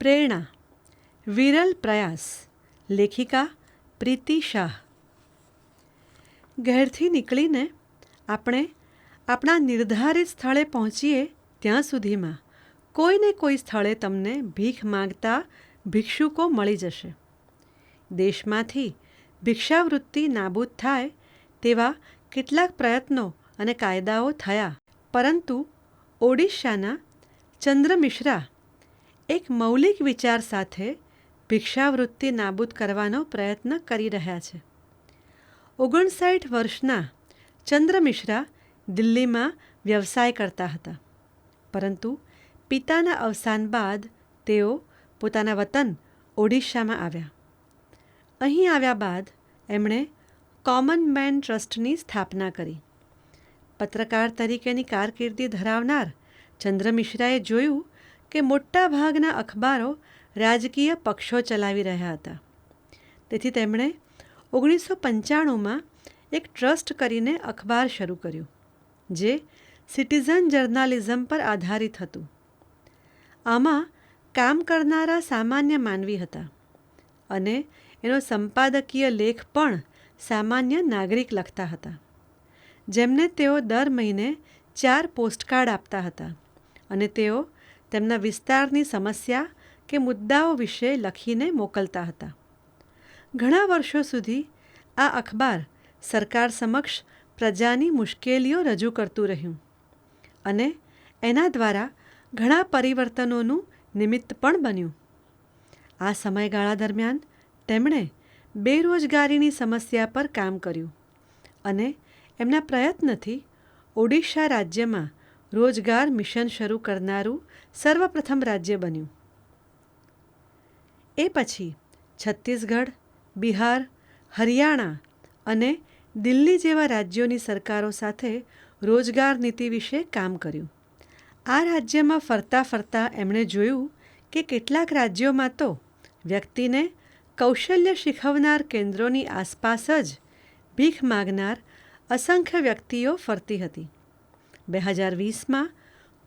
પ્રેરણા, વિરલ પ્રયાસ, લેખિકા પ્રીતિ શાહ. ઘેરથી નીકળીને આપણે આપણા નિર્ધારિત સ્થળે પહોંચીએ ત્યાં સુધીમાં કોઈને કોઈ સ્થળે તમને ભીખ માંગતા ભિક્ષુકો મળી જશે. દેશમાંથી ભિક્ષાવૃત્તિ નાબૂદ થાય તેવા કેટલાક પ્રયત્નો અને કાયદાઓ થયા, પરંતુ ઓડિશાના ચંદ્ર મિશ્રા એક મૌલિક વિચાર સાથે ભિક્ષાવૃત્તિ નાબૂદ કરવાનો પ્રયત્ન કરી રહ્યા છે. 59 વર્ષના ચંદ્ર મિશ્રા દિલ્હીમાં વ્યવસાય કરતા હતા, પરંતુ પિતાના અવસાન બાદ તેઓ પોતાના વતન ઓડિશામાં આવ્યા. અહીં આવ્યા બાદ એમણે કોમન મેન ટ્રસ્ટની સ્થાપના કરી. પત્રકાર તરીકેની કારકિર્દી ધરાવનાર ચંદ્ર મિશ્રાએ જોયું કે મોટા ભાગના અખબારો રાજકીય પક્ષો ચલાવી રહ્યા હતા. તેથી તેમણે 1995માં એક ટ્રસ્ટ કરીને અખબાર શરૂ કર્યું, જે સિટીઝન જર્નાલિઝમ પર આધારિત હતું. આમાં કામ કરનારા સામાન્ય માનવી હતા અને એનો સંપાદકીય લેખ પણ સામાન્ય નાગરિક લખતા હતા, જેમને તેઓ દર મહિને 4 પોસ્ટકાર્ડ આપતા હતા અને તેઓ તેમના વિસ્તારની સમસ્યા કે મુદ્દાઓ વિશે લખીને મોકલતા હતા. ઘણા વર્ષો સુધી આ અખબાર સરકાર સમક્ષ પ્રજાની મુશ્કેલીઓ રજૂ કરતું રહ્યું અને એના દ્વારા ઘણા પરિવર્તનોનું નિમિત્ત પણ બન્યું. આ સમયગાળા દરમિયાન તેમણે બેરોજગારીની સમસ્યા પર કામ કર્યું અને એમના પ્રયત્નથી ઓડિશા રાજ્યમાં રોજગાર મિશન શરૂ કરનારું સર્વપ્રથમ રાજ્ય બન્યું. એ પછી છત્તીસગઢ, બિહાર, હરિયાણા અને દિલ્હી જેવા રાજ્યોની સરકારો સાથે રોજગાર નીતિ વિશે કામ કર્યું. આ રાજ્યમાં ફરતા ફરતા એમણે જોયું કે કેટલાક રાજ્યોમાં તો વ્યક્તિને કૌશલ્ય શીખવનાર કેન્દ્રોની આસપાસ જ ભીખ માગનાર અસંખ્ય વ્યક્તિઓ ફરતી હતી. 2020માં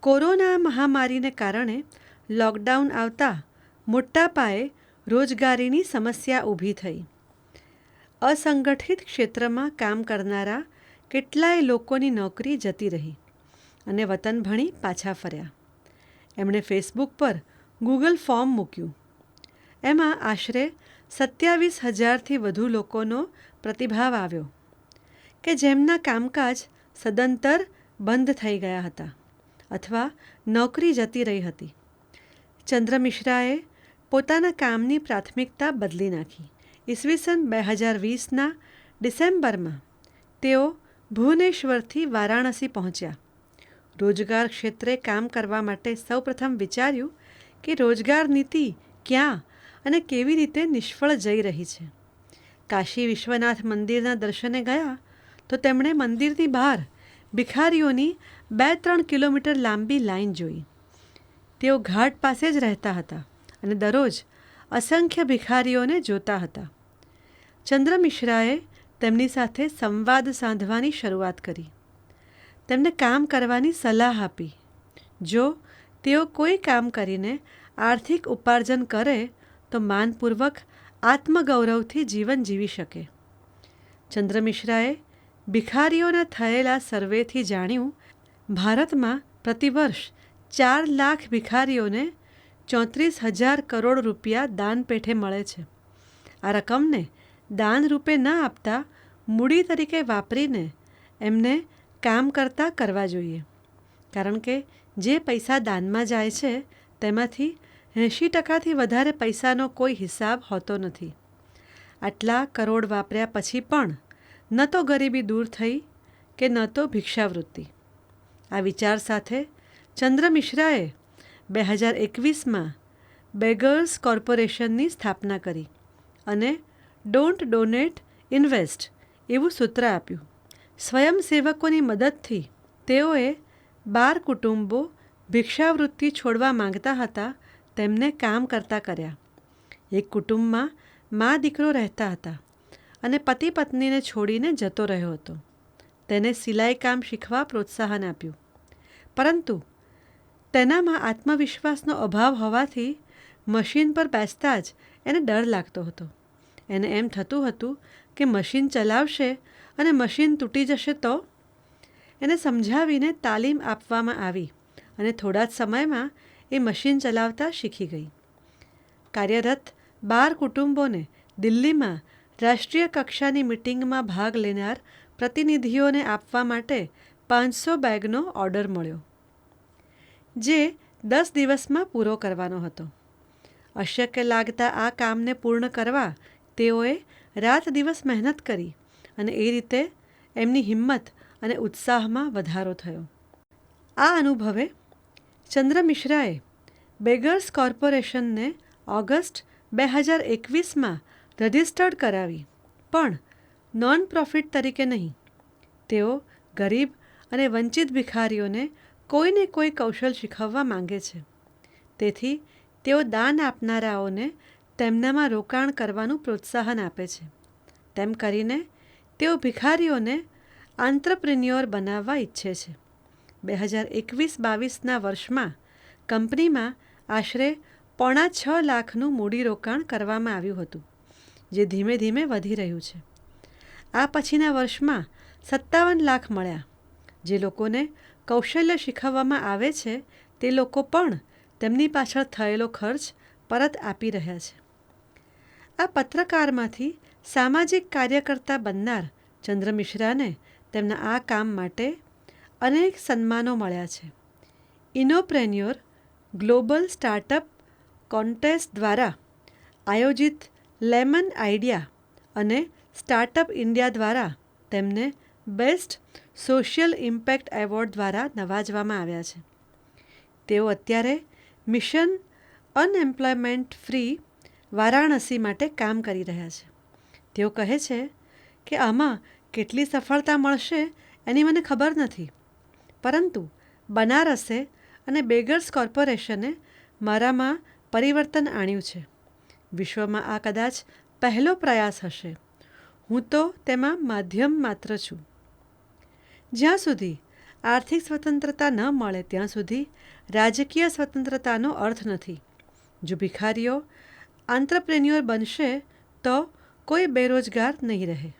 કોરોના મહામારીને કારણે લોકડાઉન આવતા મોટા પાયે રોજગારીની સમસ્યા ઊભી થઈ. અસંગઠિત ક્ષેત્રમાં કામ કરનારા કેટલાય લોકોની નોકરી જતી રહી અને વતન ભણી પાછા ફર્યા. એમણે ફેસબુક પર ગૂગલ ફોર્મ મૂક્યું. એમાં આશરે 27,000થી વધુ લોકોનો પ્રતિભાવ આવ્યો કે જેમના કામકાજ સદંતર બંધ થઈ ગયા હતા અથવા નોકરી જતી રહી હતી. ચંદ્ર મિશ્રાએ પોતાના કામની પ્રાથમિકતા બદલી નાખી. ઈસવીસન 2020ના ડિસેમ્બરમાં તેઓ ભુવનેશ્વરથી વારાણસી પહોંચ્યા. રોજગાર ક્ષેત્રે કામ કરવા માટે સૌપ્રથમ વિચાર્યું કે રોજગાર નીતિ ક્યાં અને કેવી રીતે નિષ્ફળ જઈ રહી છે. કાશી વિશ્વનાથ મંદિરના દર્શને ગયા તો તેમણે મંદિરની બહાર ભિખારીઓની 2-3 કિલોમીટર લાંબી લાઈન જોઈ. તેઓ ઘાટ પાસે જ રહેતા હતા અને દરરોજ અસંખ્ય ભિખારીઓને જોતા હતા. ચંદ્ર મિશ્રાએ તેમની સાથે સંવાદ સાધવાની શરૂઆત કરી. તેમને કામ કરવાની સલાહ આપી. જો તેઓ કોઈ કામ કરીને આર્થિક ઉપાર્જન કરે તો માનપૂર્વક આત્મગૌરવથી જીવન જીવી શકે. ચંદ્ર મિશ્રાએ ભિખારીઓના થયેલા સર્વેથી જાણ્યું, ભારતમાં પ્રતિવર્ષ 4 લાખ ભિખારીઓને 34,000 કરોડ રૂપિયા દાન પેઠે મળે છે. આ રકમને દાન રૂપે ન આપતા મૂડી તરીકે વાપરીને એમને કામ કરતા કરવા જોઈએ, કારણ કે જે પૈસા દાનમાં જાય છે તેમાંથી 80%થી વધારે પૈસાનો કોઈ હિસાબ હોતો નથી. આટલા કરોડ વાપર્યા પછી પણ ન તો ગરીબી દૂર થઈ કે ન તો ભિક્ષાવૃત્તિ. આ વિચાર સાથે ચંદ્ર મિશ્રાએ 2021માં બેગર્સ કોર્પોરેશનની સ્થાપના કરી અને ડોન્ટ ડોનેટ, ઇન્વેસ્ટ એવું સૂત્ર આપ્યું. સ્વયંસેવકોની મદદથી તેઓએ 12 કુટુંબો ભિક્ષાવૃત્તિ છોડવા માંગતા હતા તેમને કામ કરતા કર્યા. એક કુટુંબમાં મા દીકરો રહેતા હતા અને પતિ પત્નીને છોડીને જતો રહ્યો હતો. તેને સિલાઈ કામ શીખવા પ્રોત્સાહન આપ્યું, પરંતુ તેનામાં આત્મવિશ્વાસનો અભાવ હોવાથી મશીન પર બેસતા જ એને ડર લાગતો હતો. એને એમ થતું હતું કે મશીન ચલાવશે અને મશીન તૂટી જશે તો? એને સમજાવીને તાલીમ આપવામાં આવી અને થોડા જ સમયમાં એ મશીન ચલાવતા શીખી ગઈ. કાર્યરત 12 કુટુંબોને દિલ્હીમાં રાષ્ટ્રીય કક્ષાની મિટિંગમાં ભાગ લેનાર પ્રતિનિધિઓને આપવા માટે 500 બેગનો ઓર્ડર મળ્યો, જે 10 દિવસમાં પૂરો કરવાનો હતો. અશક્ય લાગતા આ કામને પૂર્ણ કરવા તેઓએ રાત દિવસ મહેનત કરી અને એ રીતે એમની હિંમત અને ઉત્સાહમાં વધારો થયો. આ અનુભવે ચંદ્ર મિશ્રાએ બેગર્સ કોર્પોરેશનને ઓગસ્ટ 2021માં રજિસ્ટર્ડ કરાવી, પણ નોન પ્રોફિટ તરીકે નહીં. તેઓ ગરીબ અને વંચિત ભિખારીઓને કોઈને કોઈ કૌશલ શીખવવા માંગે છે. તેથી તેઓ દાન આપનારાઓને તેમનામાં રોકાણ કરવાનું પ્રોત્સાહન આપે છે. તેમ કરીને તેઓ ભિખારીઓને આંત્રપ્રિન્યોર બનાવવા ઈચ્છે છે. 2021-22ના વર્ષમાં કંપનીમાં આશરે 5.5 લાખનું મૂડીરોકાણ કરવામાં આવ્યું હતું, જે ધીમે ધીમે વધી રહ્યું છે. આ પછીના વર્ષમાં 57 લાખ મળ્યા. જે લોકોને કૌશલ્ય શીખવવામાં આવે છે તે લોકો પણ તેમની પાછળ થયેલો ખર્ચ પરત આપી રહ્યા છે. આ પત્રકારમાંથી સામાજિક કાર્યકર્તા બનનાર ચંદ્ર મિશ્રાને તેમના આ કામ માટે અનેક સન્માનો મળ્યા છે. ઇનોપ્રેન્યોર ગ્લોબલ સ્ટાર્ટઅપ કોન્ટેસ્ટ દ્વારા આયોજિત લેમન આઈડિયા અને સ્ટાર્ટઅપ ઇન્ડિયા દ્વારા તેમને બેસ્ટ સોશિયલ ઇમ્પેક્ટ એવોર્ડ દ્વારા નવાજવામાં આવ્યા છે. તેઓ અત્યારે મિશન અનએમ્પ્લોયમેન્ટ ફ્રી વારાણસી માટે કામ કરી રહ્યા છે. તેઓ કહે છે કે આમાં કેટલી સફળતા મળશે એની મને ખબર નથી, પરંતુ બનારસે અને બેગર્સ કોર્પોરેશને મારામાં પરિવર્તન આણ્યું છે. વિશ્વમાં આ કદાચ પહેલો પ્રયાસ હશે. હું તો તેમાં માધ્યમ માત્ર છું. જ્યાં સુધી આર્થિક સ્વતંત્રતા ન મળે ત્યાં સુધી રાજકીય સ્વતંત્રતાનો અર્થ નથી. જો ભિખારીઓ આંત્રપ્રેન્યોર બનશે તો કોઈ બેરોજગાર નહીં રહે.